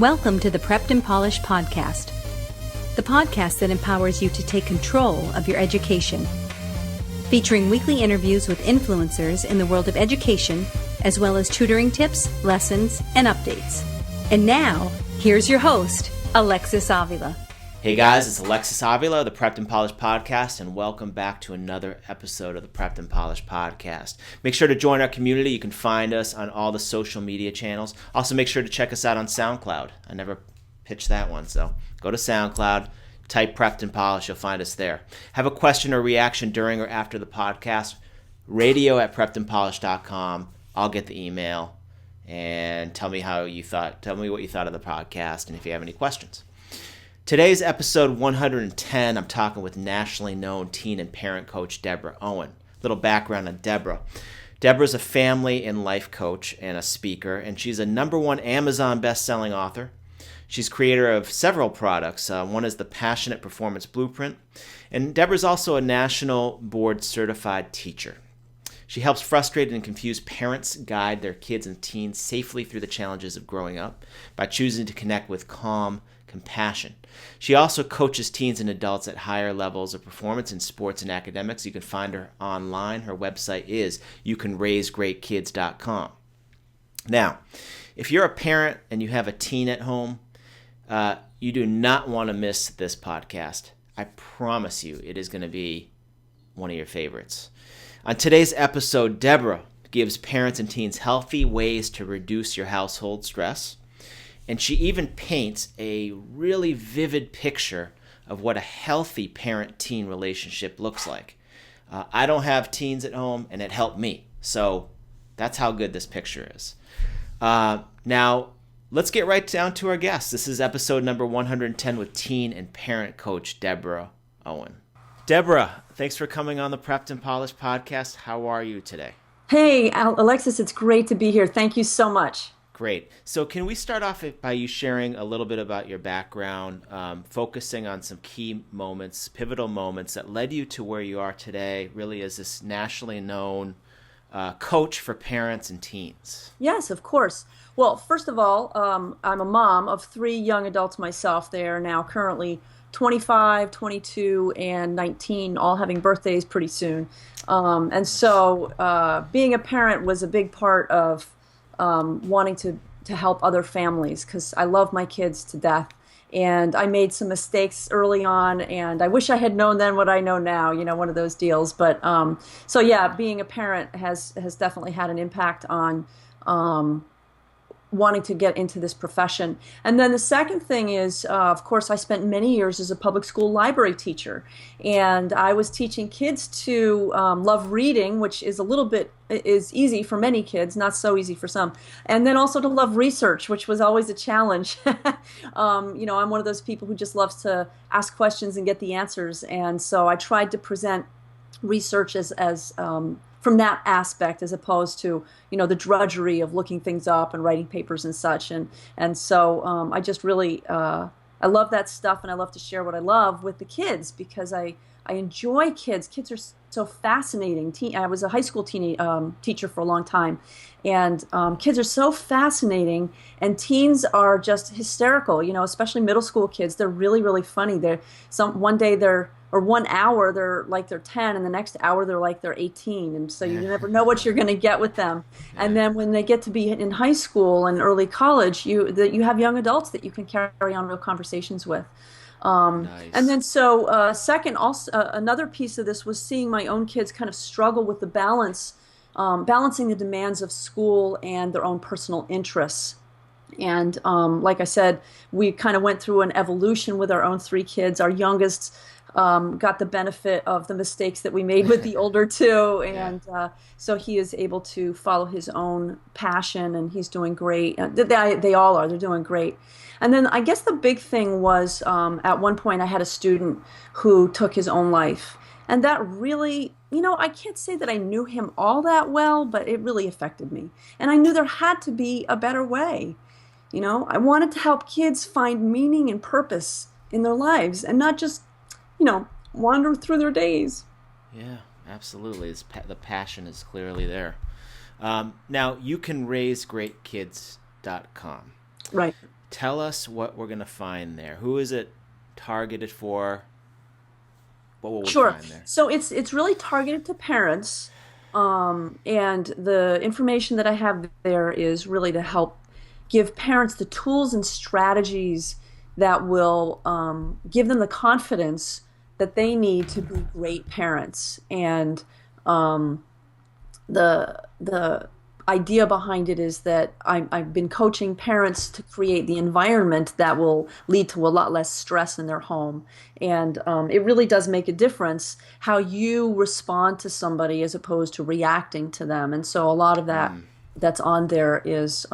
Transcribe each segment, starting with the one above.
Welcome to the Prepped and Polished podcast, the podcast that empowers you to take control of your education. Featuring weekly interviews with influencers in the world of education, as well as tutoring tips, lessons, and updates. And now, here's your host, Alexis Avila. Hey guys, it's Alexis Avila of the Prepped and Polished podcast, and welcome back to another episode of the Prepped and Polished podcast. Make sure to join our community. You can find us on all the social media channels. Also, make sure to check us out on SoundCloud. I never pitched that one, so go to SoundCloud, type Prepped and Polished, you'll find us there. Have a question or reaction during or after the podcast, radio@preppedandpolished.com. I'll get the email and tell me what you thought of the podcast and if you have any questions. Today's episode 110, I'm talking with nationally known teen and parent coach Deborah Owen. Little background on Deborah. Deborah's a family and life coach and a speaker, and she's a #1 Amazon best-selling author. She's creator of several products. One is the Passionate Performance Blueprint, and Deborah's also a national board certified teacher. She helps frustrated and confused parents guide their kids and teens safely through the challenges of growing up by choosing to connect with calm compassion. She also coaches teens and adults at higher levels of performance in sports and academics. You can find her online. Her website is youcanraisegreatkids.com. Now, if you're a parent and you have a teen at home, you do not want to miss this podcast. I promise you it is going to be one of your favorites. On today's episode, Deborah gives parents and teens healthy ways to reduce your household stress. And she even paints a really vivid picture of what a healthy parent-teen relationship looks like. I don't have teens at home, and it helped me. So that's how good this picture is. Now, let's get right down to our guest. This is episode number 110 with teen and parent coach Deborah Owen. Deborah, thanks for coming on the Prepped and Polished podcast. How are you today? Hey, Alexis, it's great to be here. Thank you so much. Great. So can we start off by you sharing a little bit about your background, focusing on some key moments, pivotal moments that led you to where you are today, really as this nationally known coach for parents and teens? Yes, of course. Well, first of all, I'm a mom of 3 young adults myself. They are now currently 25, 22, and 19, all having birthdays pretty soon. And so being a parent was a big part of wanting to help other families, because I love my kids to death. And I made some mistakes early on, and I wish I had known then what I know now, one of those deals. But so yeah, being a parent has definitely had an impact on wanting to get into this profession. And then the second thing is, of course, I spent many years as a public school library teacher, and I was teaching kids to love reading, which is is easy for many kids, not so easy for some, and then also to love research, which was always a challenge. I'm one of those people who just loves to ask questions and get the answers, and so I tried to present research as from that aspect, as opposed to, the drudgery of looking things up and writing papers and such. And so I just really, I love that stuff, and I love to share what I love with the kids, because I enjoy kids. Kids are so fascinating. I was a high school teacher for a long time, and kids are so fascinating, and teens are just hysterical, especially middle school kids. They're really, really funny. One hour they're like they're 10, and the next hour they're like they're 18, and so you never know what you're going to get with them. And then when they get to be in high school and early college, you have young adults that you can carry on real conversations with. Nice. And then so second, also another piece of this was seeing my own kids kind of struggle with the balancing the demands of school and their own personal interests. And like I said, we kind of went through an evolution with our own 3 kids. Our youngest got the benefit of the mistakes that we made with the older 2, and so he is able to follow his own passion, and he's doing great. They all are. They're doing great. And then I guess the big thing was at one point I had a student who took his own life, and that really, I can't say that I knew him all that well, but it really affected me. And I knew there had to be a better way. I wanted to help kids find meaning and purpose in their lives, and not just wander through their days. Yeah, absolutely. The passion is clearly there. Now, youcanraisegreatkids.com. Right. tell us what we're going to find there. Who is it targeted for? What will we Sure. find there? So it's really targeted to parents, and the information that I have there is really to help give parents the tools and strategies that will give them the confidence that they need to be great parents. And the idea behind it is that I've been coaching parents to create the environment that will lead to a lot less stress in their home. And it really does make a difference how you respond to somebody as opposed to reacting to them. And so a lot of that that's on there is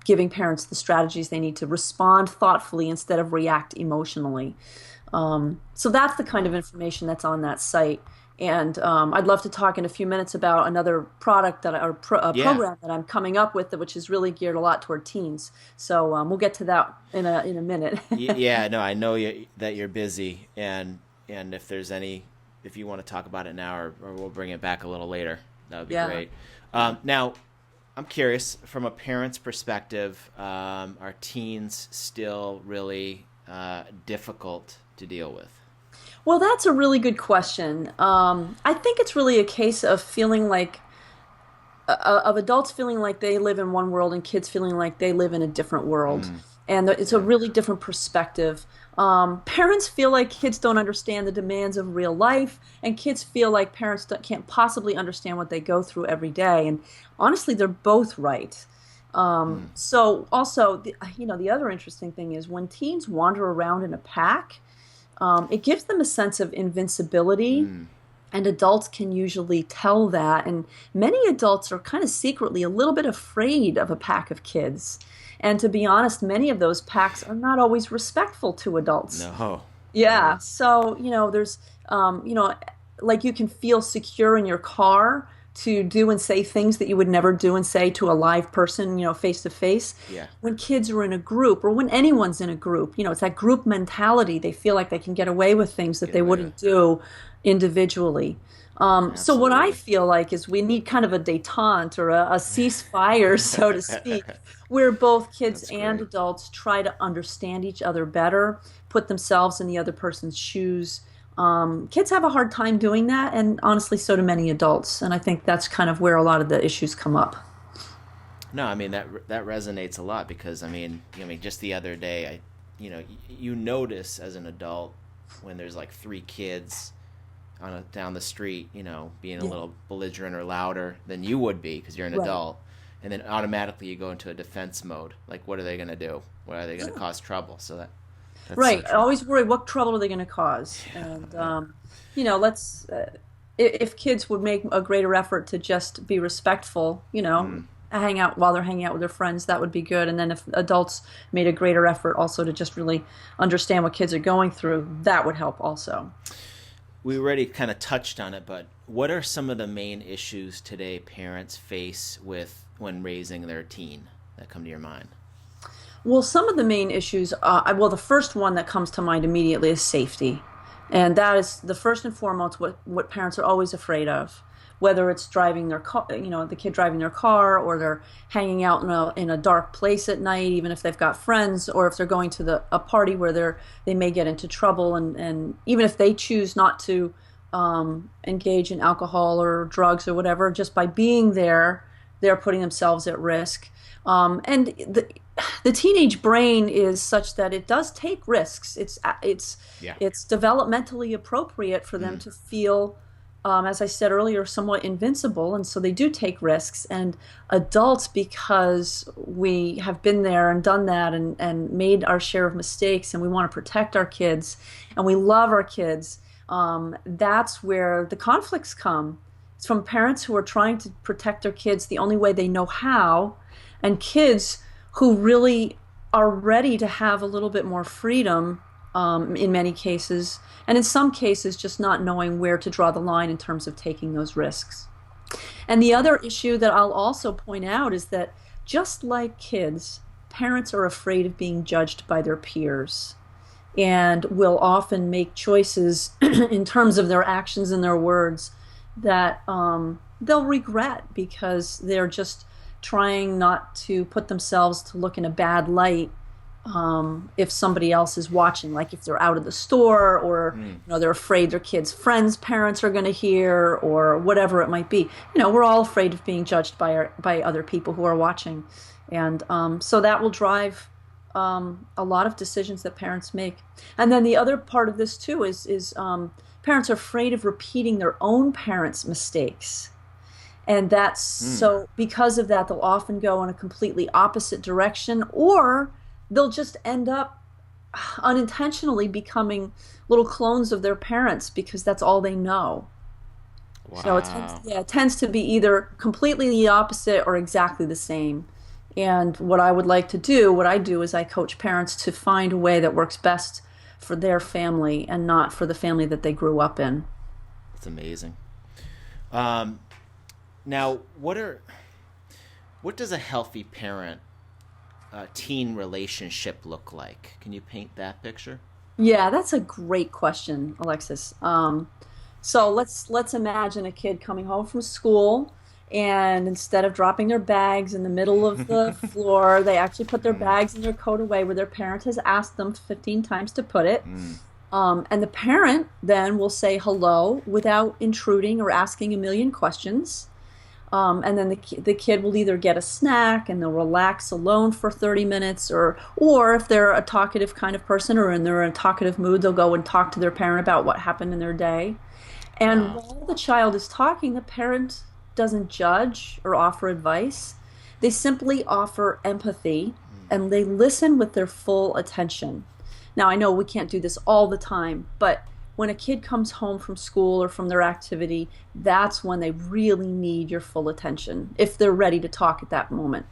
giving parents the strategies they need to respond thoughtfully instead of react emotionally. So that's the kind of information that's on that site. And I'd love to talk in a few minutes about another product program that I'm coming up with, which is really geared a lot toward teens. So we'll get to that in a minute. Yeah, no, I know that you're busy, and if you want to talk about it now, or we'll bring it back a little later, that would be great. Now, I'm curious, from a parent's perspective, are teens still really difficult to deal with? Well, that's a really good question. I think it's really a case of feeling like, of adults feeling like they live in one world and kids feeling like they live in a different world. And it's a really different perspective. Parents feel like kids don't understand the demands of real life, and kids feel like parents can't possibly understand what they go through every day. And honestly, they're both right. So also, the other interesting thing is when teens wander around in a pack, it gives them a sense of invincibility, and adults can usually tell that. And many adults are kind of secretly a little bit afraid of a pack of kids. And to be honest, many of those packs are not always respectful to adults. No. Yeah. So, there's, like you can feel secure in your car to do and say things that you would never do and say to a live person, face to face. Yeah. When kids are in a group, or when anyone's in a group, it's that group mentality. They feel like they can get away with things that they wouldn't do individually. So what I feel like is we need kind of a détente, or a ceasefire, so to speak, where both kids and adults try to understand each other better, put themselves in the other person's shoes. Kids have a hard time doing that, and honestly, so do many adults. And I think that's kind of where a lot of the issues come up. No, I mean that resonates a lot, because just the other day, you notice as an adult when there's like 3 kids down the street, being a little belligerent or louder than you would be because you're an adult, and then automatically you go into a defense mode. Like, what are they going to do? What are they going to cause trouble? So that's right. So I always worry, what trouble are they going to cause? And let's if kids would make a greater effort to just be respectful, hang out while they're hanging out with their friends, that would be good. And then if adults made a greater effort also to just really understand what kids are going through, that would help also. We already kind of touched on it, but what are some of the main issues today parents face when raising their teen that come to your mind? Well, some of the main issues, the first one that comes to mind immediately is safety. And that is the first and foremost what parents are always afraid of, whether it's driving their car, the kid driving their car, or they're hanging out in a dark place at night, even if they've got friends, or if they're going to a party where they may get into trouble, and even if they choose not to engage in alcohol or drugs or whatever, just by being there, they're putting themselves at risk. And the teenage brain is such that it does take risks. It's developmentally appropriate for them to feel, as I said earlier, somewhat invincible, and so they do take risks. And adults, because we have been there and done that and made our share of mistakes, and we want to protect our kids, and we love our kids, that's where the conflicts come. It's from parents who are trying to protect their kids the only way they know how, and kids who really are ready to have a little bit more freedom in many cases, and in some cases just not knowing where to draw the line in terms of taking those risks. And the other issue that I'll also point out is that just like kids, parents are afraid of being judged by their peers, and will often make choices in terms of their actions and their words that they'll regret, because they're just trying not to put themselves to look in a bad light if somebody else is watching, like if they're out of the store, or they're afraid their kids' friends' parents are going to hear, or whatever it might be. We're all afraid of being judged by other people who are watching, and so that will drive a lot of decisions that parents make. And then the other part of this too is parents are afraid of repeating their own parents' mistakes. And that's so because of that, they'll often go in a completely opposite direction, or they'll just end up unintentionally becoming little clones of their parents because that's all they know. Wow. So it tends to be either completely the opposite or exactly the same. And what I do is I coach parents to find a way that works best for their family and not for the family that they grew up in. That's amazing. Now, what does a healthy parent teen relationship look like? Can you paint that picture? Yeah, that's a great question, Alexis. So let's imagine a kid coming home from school, and instead of dropping their bags in the middle of the floor, they actually put their bags and their coat away where their parent has asked them 15 times to put it. And the parent then will say hello without intruding or asking a million questions. And then the kid will either get a snack and they'll relax alone for 30 minutes, or if they're a talkative kind of person or they're in a talkative mood, they'll go and talk to their parent about what happened in their day. And while the child is talking, the parent doesn't judge or offer advice. They simply offer empathy, and they listen with their full attention. Now, I know we can't do this all the time, but when a kid comes home from school or from their activity, that's when they really need your full attention, if they're ready to talk at that moment.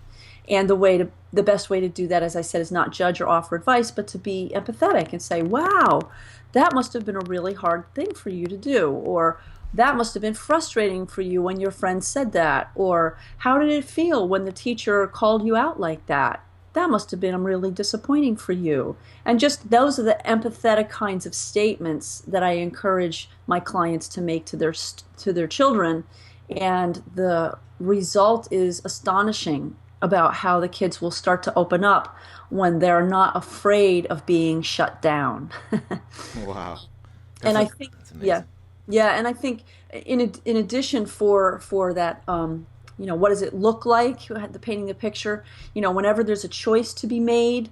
And the best way to do that, as I said, is not judge or offer advice, but to be empathetic and say, wow, that must have been a really hard thing for you to do, or that must have been frustrating for you when your friend said that, or how did it feel when the teacher called you out like that? That must have been really disappointing for you. And just those are the empathetic kinds of statements that I encourage my clients to make to their children. And the result is astonishing about how the kids will start to open up when they're not afraid of being shut down. Wow. And I think, and I think in addition for that, what does it look like? The painting the picture. Whenever there's a choice to be made,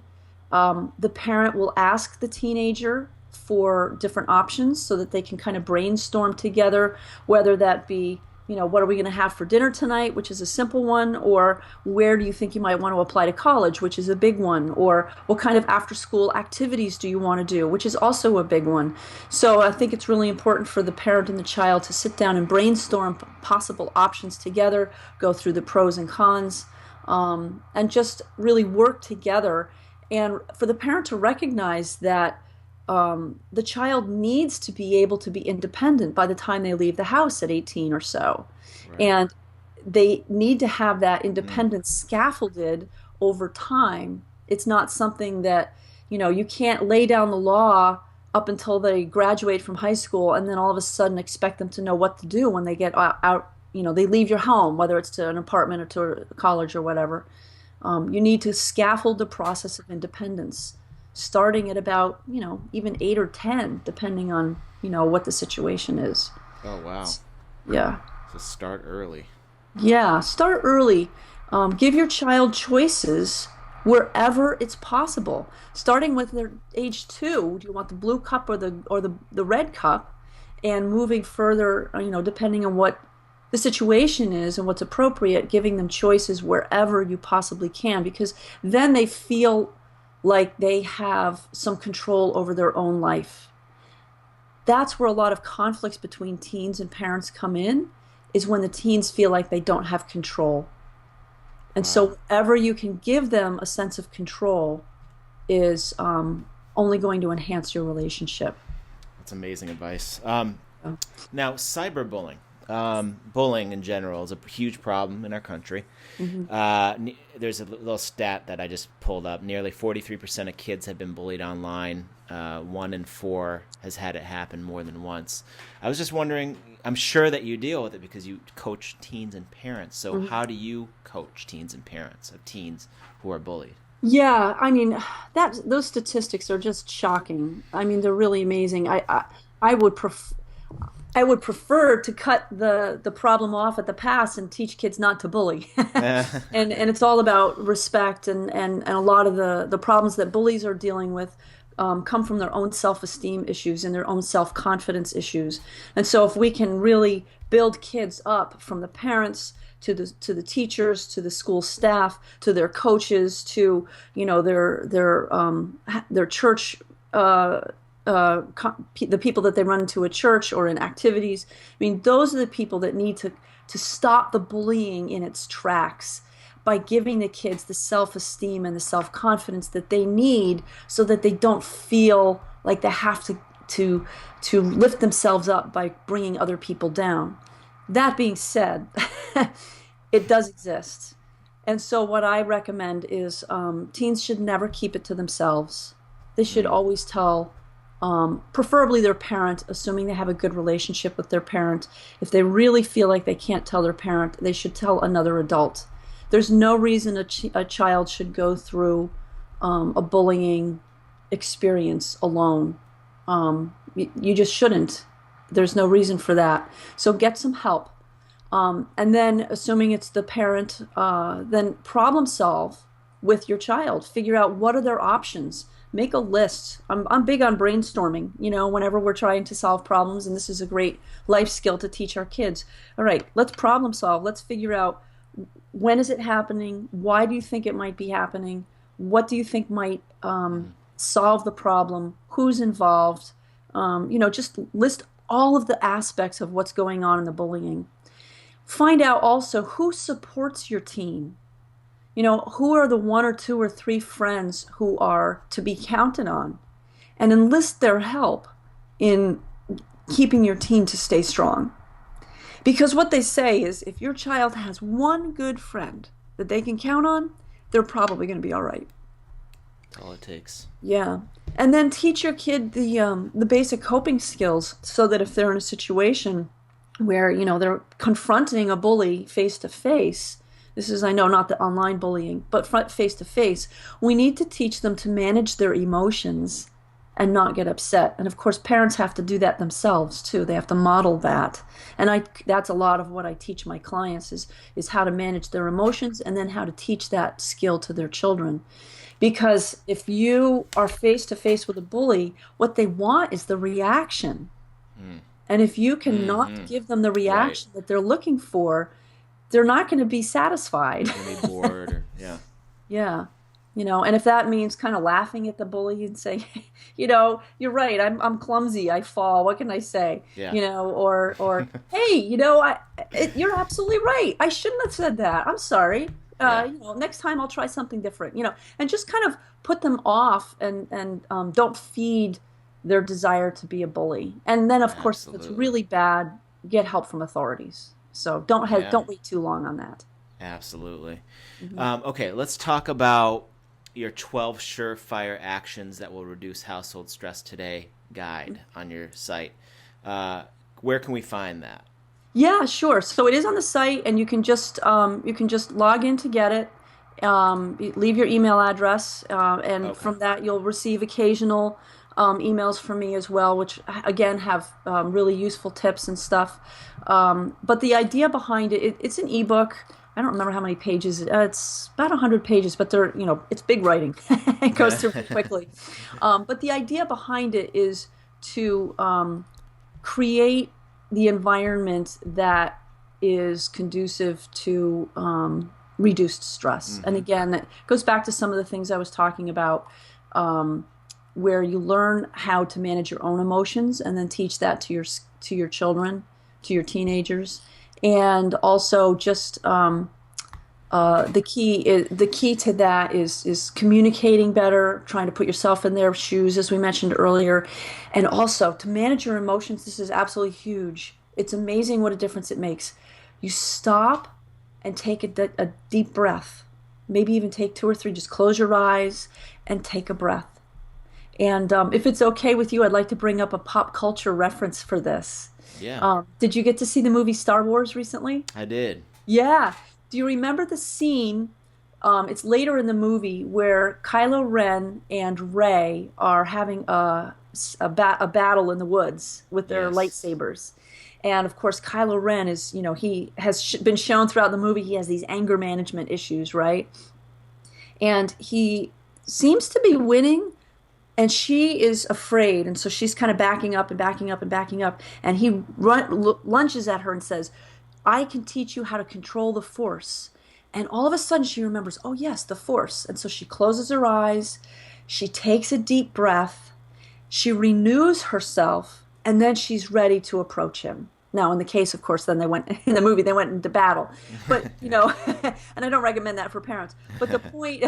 the parent will ask the teenager for different options so that they can kind of brainstorm together, whether that be, what are we going to have for dinner tonight, which is a simple one, or where do you think you might want to apply to college, which is a big one, or what kind of after-school activities do you want to do, which is also a big one. So I think it's really important for the parent and the child to sit down and brainstorm possible options together, go through the pros and cons, and just really work together. And for the parent to recognize that the child needs to be able to be independent by the time they leave the house at 18 or so. Right. And they need to have that independence scaffolded over time. It's not something that, you can't lay down the law up until they graduate from high school and then all of a sudden expect them to know what to do when they get out, they leave your home, whether it's to an apartment or to college or whatever. You need to scaffold the process of independence, starting at about, even 8 or 10, depending on, what the situation is. Oh, wow. Yeah. So start early. Yeah, start early. Give your child choices wherever it's possible. Starting with their age 2, do you want the blue cup or the red cup? And moving further, depending on what the situation is and what's appropriate, giving them choices wherever you possibly can, because then they feel like they have some control over their own life. That's where a lot of conflicts between teens and parents come in, is when the teens feel like they don't have control. And so wherever you can give them a sense of control is only going to enhance your relationship. That's amazing advice. Now, cyberbullying. Bullying in general is a huge problem in our country. Mm-hmm. There's a little stat that I just pulled up. Nearly 43% of kids have been bullied online. 1 in 4 has had it happen more than once. I was just wondering, I'm sure that you deal with it because you coach teens and parents. So how do you coach teens and parents of teens who are bullied? Yeah, I mean, those statistics are just shocking. I mean, they're really amazing. I would prefer to cut the problem off at the pass and teach kids not to bully. And it's all about respect, and a lot of the problems that bullies are dealing with come from their own self-esteem issues and their own self-confidence issues. And so if we can really build kids up from the parents to the teachers, to the school staff, to their coaches, to their church, the people that they run into a church or in activities. I mean, those are the people that need to stop the bullying in its tracks by giving the kids the self-esteem and the self-confidence that they need, so that they don't feel like they have to lift themselves up by bringing other people down. That being said, it does exist. And so what I recommend is teens should never keep it to themselves. They should always tell, preferably their parent, assuming they have a good relationship with their parent. If they really feel like they can't tell their parent, they should tell another adult. There's no reason a child should go through a bullying experience alone. You just shouldn't. There's no reason for that. So get some help. And then, assuming it's the parent, then problem solve with your child. Figure out what are their options. Make a list. I'm big on brainstorming, whenever we're trying to solve problems, and this is a great life skill to teach our kids. All right, let's problem solve. Let's figure out, when is it happening? Why do you think it might be happening? What do you think might solve the problem? Who's involved? Just list all of the aspects of what's going on in the bullying. Find out also who supports your teen. Who are the one or two or three friends who are to be counted on, and enlist their help in keeping your teen to stay strong. Because what they say is, if your child has one good friend that they can count on, they're probably going to be all right. That's all it takes. Yeah. And then teach your kid the basic coping skills, so that if they're in a situation where, they're confronting a bully face to face, this is, I know, not the online bullying, but face to face, we need to teach them to manage their emotions and not get upset. And of course, parents have to do that themselves too. They have to model that. And that's a lot of what I teach my clients is how to manage their emotions, and then how to teach that skill to their children. Because if you are face to face with a bully, what they want is the reaction. And if you cannot give them the reaction that they're looking for, they're not going to be satisfied. They're going to be bored. Yeah. Yeah. And if that means kind of laughing at the bully and saying, you're right, I'm clumsy, I fall, what can I say? Yeah. Or hey, you're absolutely right, I shouldn't have said that, I'm sorry. Next time I'll try something different, and just kind of put them off, and don't feed their desire to be a bully. And then, of course, if it's really bad, get help from authorities. So don't wait too long on that. Absolutely. Okay, let's talk about your 12 surefire actions that will reduce household stress today guide on your site. Where can we find that? Yeah, sure. So it is on the site, and you can just log in to get it. Leave your email address, and from that you'll receive occasional emails from me as well, which again have really useful tips and stuff. But the idea behind it's an ebook. I don't remember how many pages. It's about 100 pages, but it's big writing. It goes through pretty quickly. But the idea behind it is to create the environment that is conducive to reduced stress. And again, that goes back to some of the things I was talking about, where you learn how to manage your own emotions, and then teach that to your children, to your teenagers. And also, just the key to that is communicating better, trying to put yourself in their shoes, as we mentioned earlier, and also to manage your emotions. This is absolutely huge. It's amazing what a difference it makes. You stop and take a deep breath. Maybe even take 2 or 3. Just close your eyes and take a breath. And if it's okay with you, I'd like to bring up a pop culture reference for this. Yeah. Did you get to see the movie Star Wars recently? I did. Yeah. Do you remember the scene It's later in the movie where Kylo Ren and Rey are having a battle in the woods with their Yes. lightsabers. And of course, Kylo Ren is, he has been shown throughout the movie he has these anger management issues, right? And he seems to be winning, and she is afraid, and so she's kind of backing up and backing up and backing up. And he lunges at her and says, "I can teach you how to control the Force." And all of a sudden, she remembers, "Oh yes, the Force." And so she closes her eyes, she takes a deep breath, she renews herself, and then she's ready to approach him. Now, in the case, of course, then they went in the movie. They went into battle, but and I don't recommend that for parents. But the point,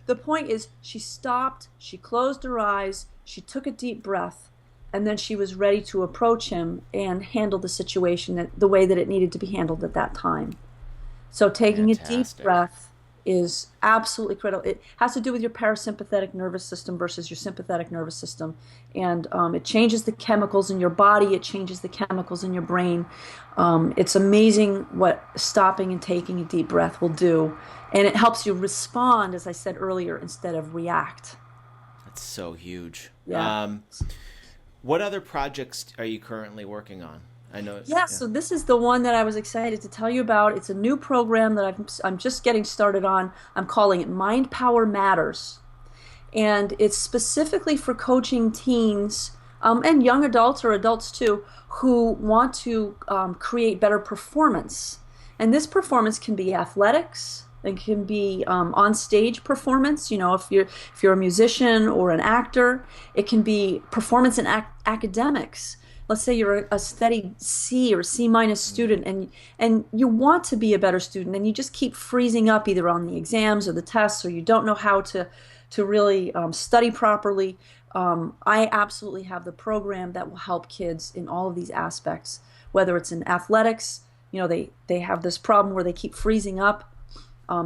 the point is, she stopped, she closed her eyes, she took a deep breath, and then she was ready to approach him and handle the situation the way that it needed to be handled at that time. So taking a deep Fantastic. breath is absolutely critical. It has to do with your parasympathetic nervous system versus your sympathetic nervous system. And it changes the chemicals in your body. It changes the chemicals in your brain. It's amazing what stopping and taking a deep breath will do. And it helps you respond, as I said earlier, instead of react. That's so huge. Yeah. What other projects are you currently working on? I know. Yeah, so this is the one that I was excited to tell you about. It's a new program that I'm just getting started on. I'm calling it Mind Power Matters. And it's specifically for coaching teens and young adults or adults too who want to create better performance. And this performance can be athletics. It can be on-stage performance. If you're a musician or an actor. It can be performance in academics. Let's say you're a steady C or C minus student, and you want to be a better student, and you just keep freezing up either on the exams or the tests, or you don't know how to really study properly. I absolutely have the program that will help kids in all of these aspects. Whether it's in athletics, they have this problem where they keep freezing up.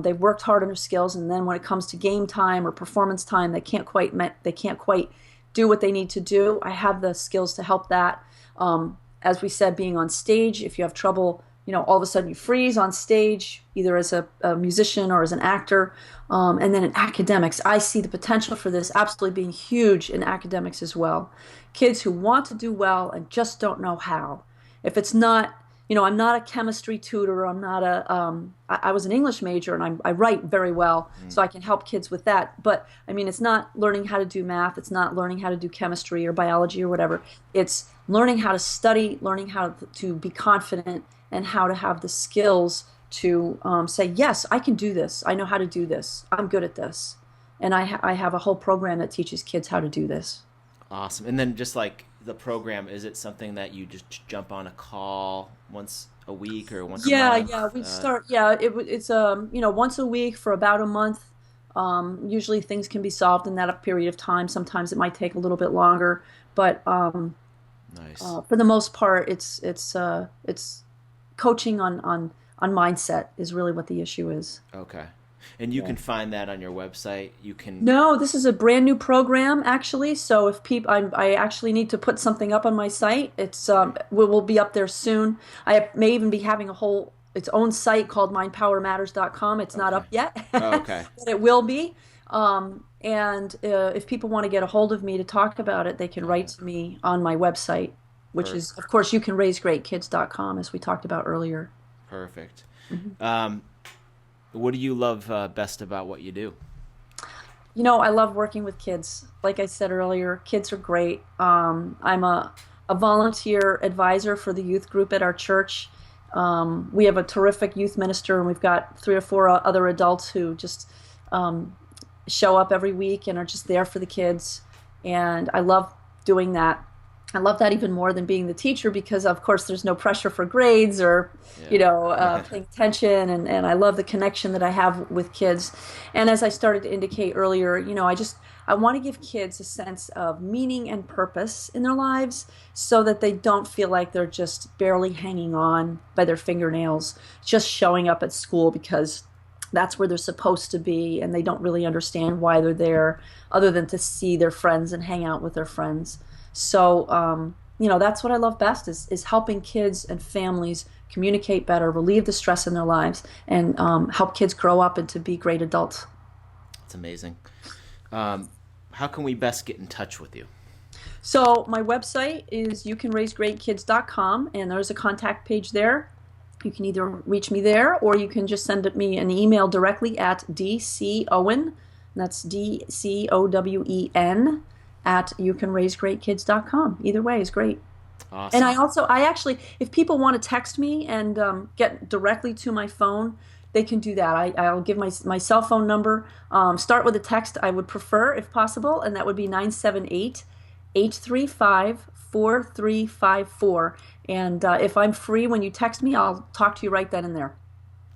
They've worked hard on their skills, and then when it comes to game time or performance time, they can't quite do what they need to do. I have the skills to help that. As we said, being on stage, if you have trouble, all of a sudden you freeze on stage, either as a musician or as an actor. And then in academics, I see the potential for this absolutely being huge in academics as well. Kids who want to do well and just don't know how. If it's not, I'm not a chemistry tutor. I'm not I was an English major, and I write very well, so I can help kids with that. But it's not learning how to do math. It's not learning how to do chemistry or biology or whatever. It's learning how to study, learning how to be confident, and how to have the skills to say, yes, I can do this. I know how to do this. I'm good at this. And I have a whole program that teaches kids how to do this. Awesome. And then just like the program, is it something that you just jump on a call once a week or once a month? Yeah, we start. Yeah, it's once a week for about a month. Usually things can be solved in that period of time. Sometimes it might take a little bit longer, but Nice. for the most part, it's coaching on mindset is really what the issue is. Okay. And you can find that on your website. You can. No, this is a brand new program actually. So if people, I actually need to put something up on my site. It's will be up there soon. I may even be having its own site called mindpowermatters.com. It's not up yet. Oh, okay. But it will be. And if people want to get a hold of me to talk about it, they can write to me on my website, which is, of course, youcanraisegreatkids.com, as we talked about earlier. Perfect. What do you love best about what you do? I love working with kids. Like I said earlier, kids are great. I'm a volunteer advisor for the youth group at our church. We have a terrific youth minister, and we've got 3 or 4 other adults who just show up every week and are just there for the kids. And I love doing that. I love that even more than being the teacher because, of course, there's no pressure for grades or, paying attention. And I love the connection that I have with kids. And as I started to indicate earlier, I want to give kids a sense of meaning and purpose in their lives so that they don't feel like they're just barely hanging on by their fingernails, just showing up at school because that's where they're supposed to be, and they don't really understand why they're there other than to see their friends and hang out with their friends. So that's what I love best is helping kids and families communicate better, relieve the stress in their lives, and help kids grow up and to be great adults. That's amazing. How can we best get in touch with you? So my website is youcanraisegreatkids.com, and there's a contact page there. You can either reach me there, or you can just send me an email directly at dcowen, that's DCOWEN, at youcanraisegreatkids.com. Either way is great. Awesome. And I actually, if people want to text me and get directly to my phone, they can do that. I'll give my cell phone number. Start with a text I would prefer, if possible, and that would be 978-835-4354. And if I'm free when you text me, I'll talk to you right then and there.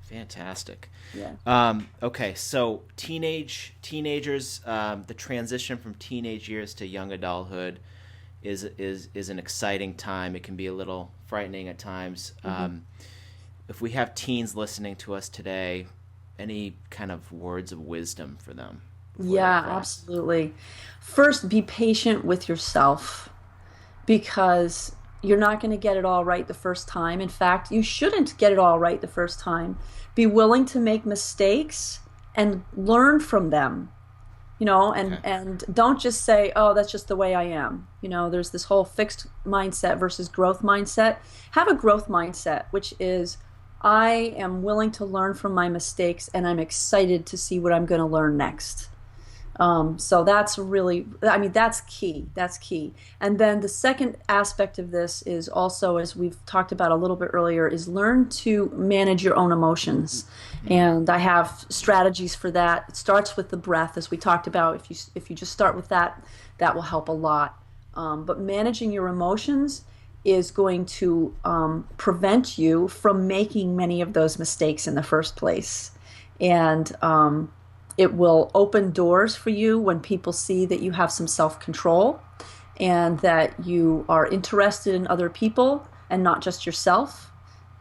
Fantastic. Yeah. Okay, so teenagers, the transition from teenage years to young adulthood is an exciting time. It can be a little frightening at times. If we have teens listening to us today, any kind of words of wisdom for them? Yeah, absolutely. First, be patient with yourself, because you're not going to get it all right the first time. In fact, you shouldn't get it all right the first time. Be willing to make mistakes and learn from them, and don't just say, oh, that's just the way I am. There's this whole fixed mindset versus growth mindset. Have a growth mindset, which is, I am willing to learn from my mistakes, and I'm excited to see what I'm going to learn next. So that's really, that's key. That's key. And then the second aspect of this is also, as we've talked about a little bit earlier, is learn to manage your own emotions. And I have strategies for that. It starts with the breath, as we talked about. If you just start with that, that will help a lot. But managing your emotions is going to prevent you from making many of those mistakes in the first place. And it will open doors for you when people see that you have some self-control and that you are interested in other people and not just yourself.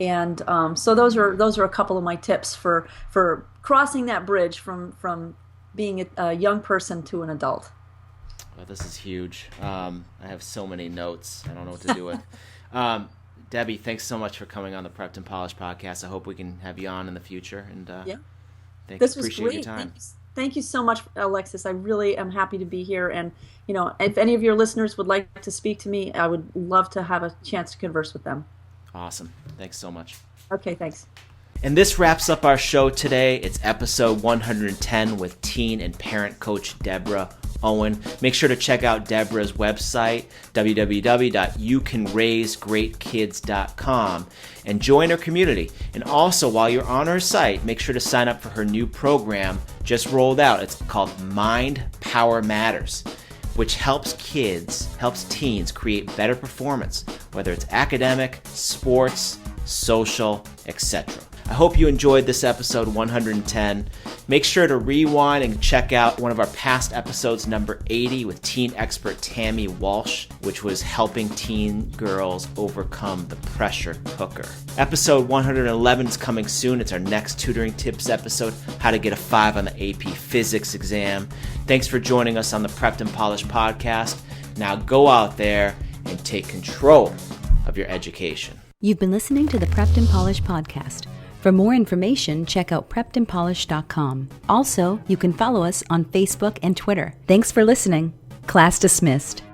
And so those are a couple of my tips for crossing that bridge from being a young person to an adult. Well, this is huge. I have so many notes. I don't know what to do with. Debbie, thanks so much for coming on the Prepped and Polished podcast. I hope we can have you on in the future. And yeah. This was great. Your time. Thank you so much, Alexis. I really am happy to be here. And, if any of your listeners would like to speak to me, I would love to have a chance to converse with them. Awesome. Thanks so much. Okay, thanks. And this wraps up our show today. It's episode 110 with teen and parent coach Deborah Owen. Make sure to check out Deborah's website, www.youcanraisegreatkids.com, and join her community. And also, while you're on her site, make sure to sign up for her new program just rolled out. It's called Mind Power Matters, which helps teens create better performance, whether it's academic, sports, social, etc. I hope you enjoyed this episode 110. Make sure to rewind and check out one of our past episodes, number 80, with teen expert Tammy Walsh, which was helping teen girls overcome the pressure cooker. Episode 111 is coming soon. It's our next tutoring tips episode, how to get a 5 on the AP Physics exam. Thanks for joining us on the Prepped and Polished podcast. Now go out there and take control of your education. You've been listening to the Prepped and Polished podcast. For more information, check out preppedandpolished.com. Also, you can follow us on Facebook and Twitter. Thanks for listening. Class dismissed.